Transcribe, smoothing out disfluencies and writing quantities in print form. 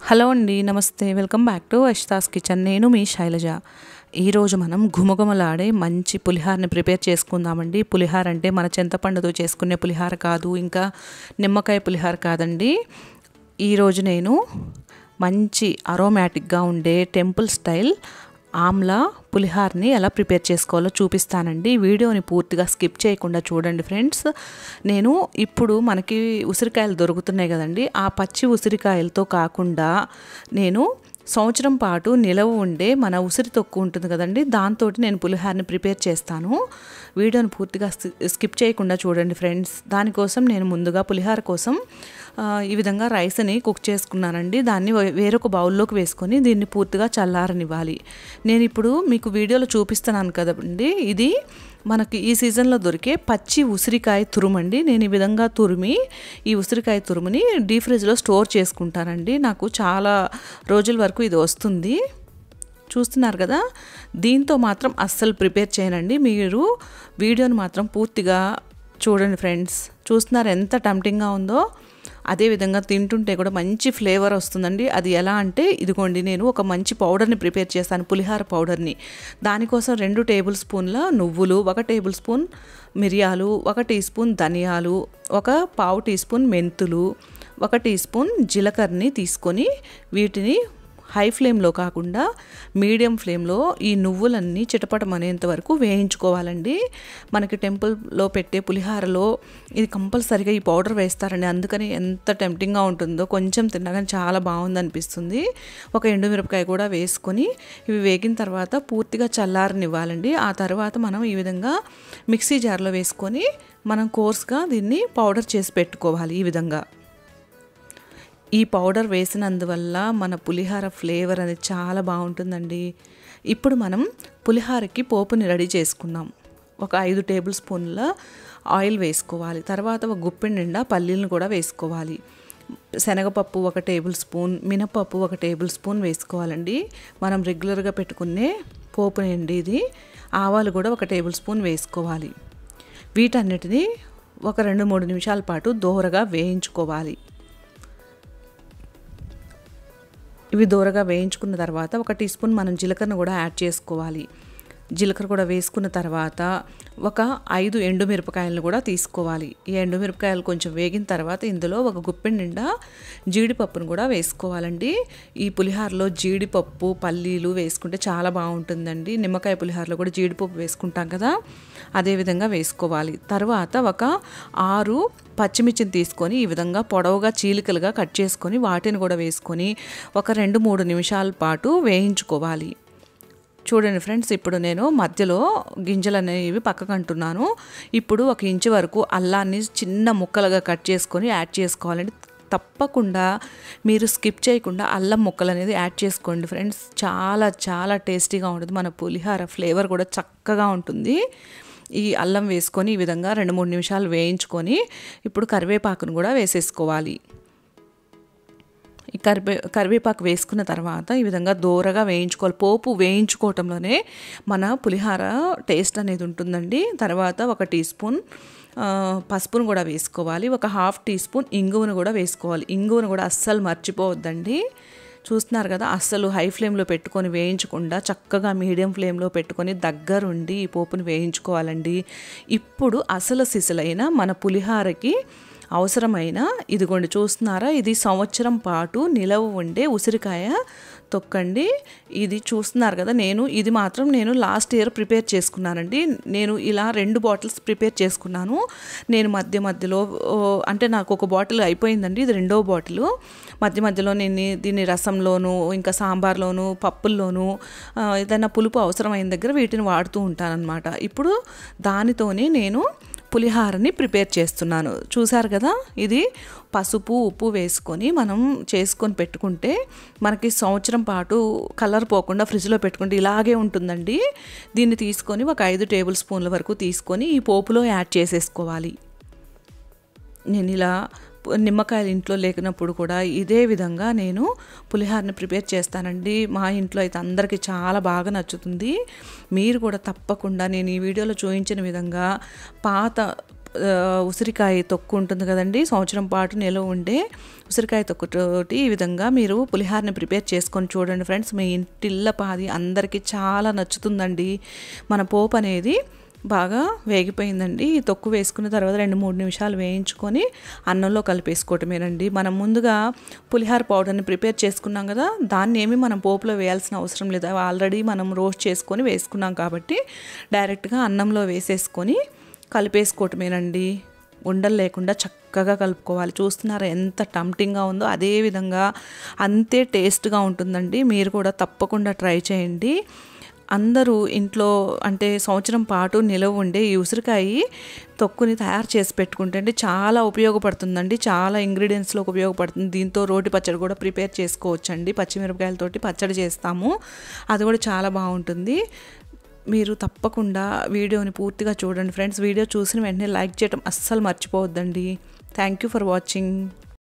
Hello అండి, నమస్తే. Welcome back to Ashita's kitchen. నేను మీ శైలజ. ఈరోజు మనం ఘుమఘుమలాడే మంచి పులిహారని ప్రిపేర్ చేసుకుందామండి. పులిహార అంటే మన చింతపండుతో చేసుకునే పులిహార కాదు, ఇంకా నిమ్మకాయ పులిహార కాదండి. ఈరోజు నేను మంచి అరోమాటిక్గా ఉండే టెంపుల్ స్టైల్ ఆమ్లా పులిహారని ఎలా ప్రిపేర్ చేసుకోవాలో చూపిస్తానండి. వీడియోని పూర్తిగా స్కిప్ చేయకుండా చూడండి ఫ్రెండ్స్. నేను ఇప్పుడు మనకి ఉసిరికాయలు దొరుకుతున్నాయి కదండి, ఆ పచ్చి ఉసిరికాయలతో కాకుండా నేను సంవత్సరం పాటు నిలవ ఉండే మన ఉసిరి తొక్కు ఉంటుంది కదండి, దాంతో నేను పులిహారని ప్రిపేర్ చేస్తాను. వీడియోని పూర్తిగా స్కిప్ చేయకుండా చూడండి ఫ్రెండ్స్. దానికోసం నేను ముందుగా పులిహార కోసం ఈ విధంగా రైస్ని కుక్ చేసుకున్నానండి. దాన్ని వేరొక బౌల్లోకి వేసుకొని దీన్ని పూర్తిగా చల్లారనివ్వాలి. నేను ఇప్పుడు మీకు వీడియోలో చూపిస్తున్నాను కదండి, ఇది మనకి ఈ సీజన్లో దొరికే పచ్చి ఉసిరికాయ తురుమండి. నేను ఈ విధంగా తురిమి ఈ ఉసిరికాయ తురుముని డీప్ ఫ్రిడ్జ్లో స్టోర్ చేసుకుంటానండి. నాకు చాలా రోజుల వరకు ఇది వస్తుంది. చూస్తున్నారు కదా, దీంతో మాత్రం అస్సలు ప్రిపేర్ చేయనండి. మీరు వీడియోని మాత్రం పూర్తిగా చూడండి ఫ్రెండ్స్. చూస్తున్నారు ఎంత టెంప్టింగ్గా ఉందో. అదేవిధంగా తింటుంటే కూడా మంచి ఫ్లేవర్ వస్తుందండి. అది ఎలా అంటే ఇదిగోండి, నేను ఒక మంచి పౌడర్ని ప్రిపేర్ చేస్తాను, పులిహార పౌడర్ని. దానికోసం 2 టేబుల్ స్పూన్ల నువ్వులు, 1 టేబుల్ స్పూన్ మిరియాలు, 1 టీ స్పూన్ ధనియాలు, 1/4 టీ స్పూన్ మెంతులు, 1 టీ స్పూన్ జీలకర్రని తీసుకొని వీటిని హై ఫ్లేమ్లో కాకుండా మీడియం ఫ్లేమ్లో ఈ నువ్వులన్నీ చిటపటమనేంత వరకు వేయించుకోవాలండి. మనకి టెంపుల్లో పెట్టే పులిహారలో ఇది కంపల్సరీగా ఈ పౌడర్ వేస్తారండి. అందుకని ఎంత టెంప్టింగ్గా ఉంటుందో, కొంచెం తినగానే చాలా బాగుంది అనిపిస్తుంది. ఒక ఎండుమిరపకాయ కూడా వేసుకొని ఇవి వేగిన తర్వాత పూర్తిగా చల్లారనివ్వాలండి. ఆ తర్వాత మనం ఈ విధంగా మిక్సీ జార్లో వేసుకొని మనం కోర్స్గా దీన్ని పౌడర్ చేసి పెట్టుకోవాలి. ఈ విధంగా ఈ పౌడర్ వేసినందువల్ల మన పులిహార ఫ్లేవర్ అనేది చాలా బాగుంటుందండి. ఇప్పుడు మనం పులిహారకి పోపుని రెడీ చేసుకుందాం. ఒక 5 టేబుల్ స్పూన్ల ఆయిల్ వేసుకోవాలి. తర్వాత ఒక గుప్పెడు నిండా పల్లీలను కూడా వేసుకోవాలి. శనగపప్పు 1 టేబుల్ స్పూన్, మినపప్పు 1 టేబుల్ స్పూన్ వేసుకోవాలండి. మనం రెగ్యులర్గా పెట్టుకునే పోపు అండి ఇది. ఆవాలు కూడా 1 టేబుల్ స్పూన్ వేసుకోవాలి. వీటన్నిటిని ఒక 2-3 నిమిషాల పాటు దోరగా వేయించుకోవాలి. ఇవి దూరగా వేయించుకున్న తర్వాత 1 టీ స్పూన్ మనం జీలకర్రను కూడా యాడ్ చేసుకోవాలి. జీలకర్ర కూడా వేసుకున్న తర్వాత ఒక 5 ఎండుమిరపకాయలను కూడా తీసుకోవాలి. ఈ ఎండుమిరపకాయలు కొంచెం వేగిన తర్వాత ఇందులో ఒక గుప్పెడు నిండా జీడిపప్పును కూడా వేసుకోవాలండి. ఈ పులిహారలో జీడిపప్పు, పల్లీలు వేసుకుంటే చాలా బాగుంటుందండి. నిమ్మకాయ పులిహారలో కూడా జీడిపప్పు వేసుకుంటాం కదా, అదేవిధంగా వేసుకోవాలి. తర్వాత ఒక 6 పచ్చిమిర్చిని తీసుకొని ఈ విధంగా పొడవుగా చీలికలుగా కట్ చేసుకొని వాటిని కూడా వేసుకొని ఒక 2-3 నిమిషాల పాటు వేయించుకోవాలి. చూడండి ఫ్రెండ్స్, ఇప్పుడు నేను మధ్యలో గింజలు అనేవి పక్కకు అంటున్నాను. ఇప్పుడు 1 ఇంచు వరకు అల్లాన్ని చిన్న ముక్కలుగా కట్ చేసుకొని యాడ్ చేసుకోవాలండి. తప్పకుండా మీరు స్కిప్ చేయకుండా అల్లం ముక్కలు అనేది యాడ్ చేసుకోండి ఫ్రెండ్స్. చాలా చాలా టేస్టీగా ఉంటుంది. మన పులిహార ఫ్లేవర్ కూడా చక్కగా ఉంటుంది. ఈ అల్లం వేసుకొని ఈ విధంగా 2-3 నిమిషాలు వేయించుకొని ఇప్పుడు కరివేపాకును కూడా వేసేసుకోవాలి. ఈ కరివేపాకు వేసుకున్న తర్వాత ఈ విధంగా దోరగా వేయించుకోవాలి. పోపు వేయించుకోవటంలోనే మన పులిహార టేస్ట్ అనేది ఉంటుందండి. తర్వాత 1 టీ స్పూన్ పసుపును కూడా వేసుకోవాలి. ఒక 1/2 టీ స్పూన్ ఇంగువను కూడా వేసుకోవాలి. ఇంగువను కూడా అస్సలు మర్చిపోవద్దండి. చూస్తున్నారు కదా, అస్సలు హై ఫ్లేమ్లో పెట్టుకొని వేయించకుండా చక్కగా మీడియం ఫ్లేమ్లో పెట్టుకొని దగ్గరుండి ఈ పోపుని వేయించుకోవాలండి. ఇప్పుడు అసలు సిసలైన మన పులిహారకి అవసరమైన ఇదిగోండి, చూస్తున్నారా, ఇది సంవత్సరం పాటు నిలవ ఉండే ఉసిరికాయ తొక్కండి. ఇది చూస్తున్నారు కదా, ఇది మాత్రం నేను లాస్ట్ ఇయర్ ప్రిపేర్ చేసుకున్నానండి. నేను ఇలా 2 బాటిల్స్ ప్రిపేర్ చేసుకున్నాను. నేను మధ్యలో అంటే నాకు ఒక బాటిల్ అయిపోయిందండి, ఇది 2వ బాటిల్. మధ్యలో నేను దీన్ని రసంలోను, ఇంకా సాంబార్లోను, పప్పుల్లోను, ఏదైనా పులుపు అవసరమైన దగ్గర వీటిని వాడుతూ ఉంటానన్నమాట. ఇప్పుడు దానితోనే నేను పులిహారని ప్రిపేర్ చేస్తున్నాను. చూసారు కదా, ఇది పసుపు, ఉప్పు వేసుకొని మనం చేసుకొని పెట్టుకుంటే మనకి సంవత్సరం పాటు కలర్ పోకుండా ఫ్రిడ్జ్లో పెట్టుకుంటే ఇలాగే ఉంటుందండి. దీన్ని తీసుకొని ఒక 5 టేబుల్ స్పూన్ల వరకు తీసుకొని ఈ పోపులో యాడ్ చేసేసుకోవాలి. నేను ఇలా నిమ్మకాయలు ఇంట్లో లేకున్నప్పుడు కూడా ఇదే విధంగా నేను పులిహారని ప్రిపేర్ చేస్తానండి. మా ఇంట్లో అయితే అందరికీ చాలా బాగా నచ్చుతుంది. మీరు కూడా తప్పకుండా నేను ఈ వీడియోలో చూపించిన విధంగా పాత ఉసిరికాయ తొక్కు ఉంటుంది కదండి, సంవత్సరం పాటు నిలవ ఉండే ఉసిరికాయ తొక్కుతోటి ఈ విధంగా మీరు పులిహారని ప్రిపేర్ చేసుకొని చూడండి ఫ్రెండ్స్. మీ ఇంటిల్లపాది అందరికీ చాలా నచ్చుతుందండి. మన పోపు అనేది బాగా వేగిపోయిందండి. ఈ తొక్కు వేసుకున్న తర్వాత 2-3 నిమిషాలు వేయించుకొని అన్నంలో కలిపేసుకోవటమేనండి. మనం ముందుగా పులిహార పౌడర్ని ప్రిపేర్ చేసుకున్నాం కదా, దాన్ని ఏమి మనం పోపులో వేయాల్సిన అవసరం లేదు. ఆల్రెడీ మనం రోస్ట్ చేసుకొని వేసుకున్నాం కాబట్టి డైరెక్ట్గా అన్నంలో వేసేసుకొని కలిపేసుకోవటమేనండి. ఉండలు లేకుండా చక్కగా కలుపుకోవాలి. చూస్తున్నారా ఎంత టెంప్టింగ్గా ఉందో, అదే విధంగా అంతే టేస్ట్గా ఉంటుందండి. మీరు కూడా తప్పకుండా ట్రై చేయండి. అందరూ ఇంట్లో అంటే సంవత్సరం పాటు నిలవ ఉండే ఈ ఉసిరికాయ తొక్కుని తయారు చేసి పెట్టుకుంటే చాలా ఉపయోగపడుతుందండి. చాలా ఇంగ్రీడియంట్స్లోకి ఉపయోగపడుతుంది. దీంతో రోటి పచ్చడి కూడా ప్రిపేర్ చేసుకోవచ్చండి. పచ్చిమిరపకాయలతోటి పచ్చడి చేస్తాము, అది కూడా చాలా బాగుంటుంది. మీరు తప్పకుండా వీడియోని పూర్తిగా చూడండి ఫ్రెండ్స్. వీడియో చూసిన వెంటనే లైక్ చేయడం అస్సలు మర్చిపోవద్దండి. Thank you for watching.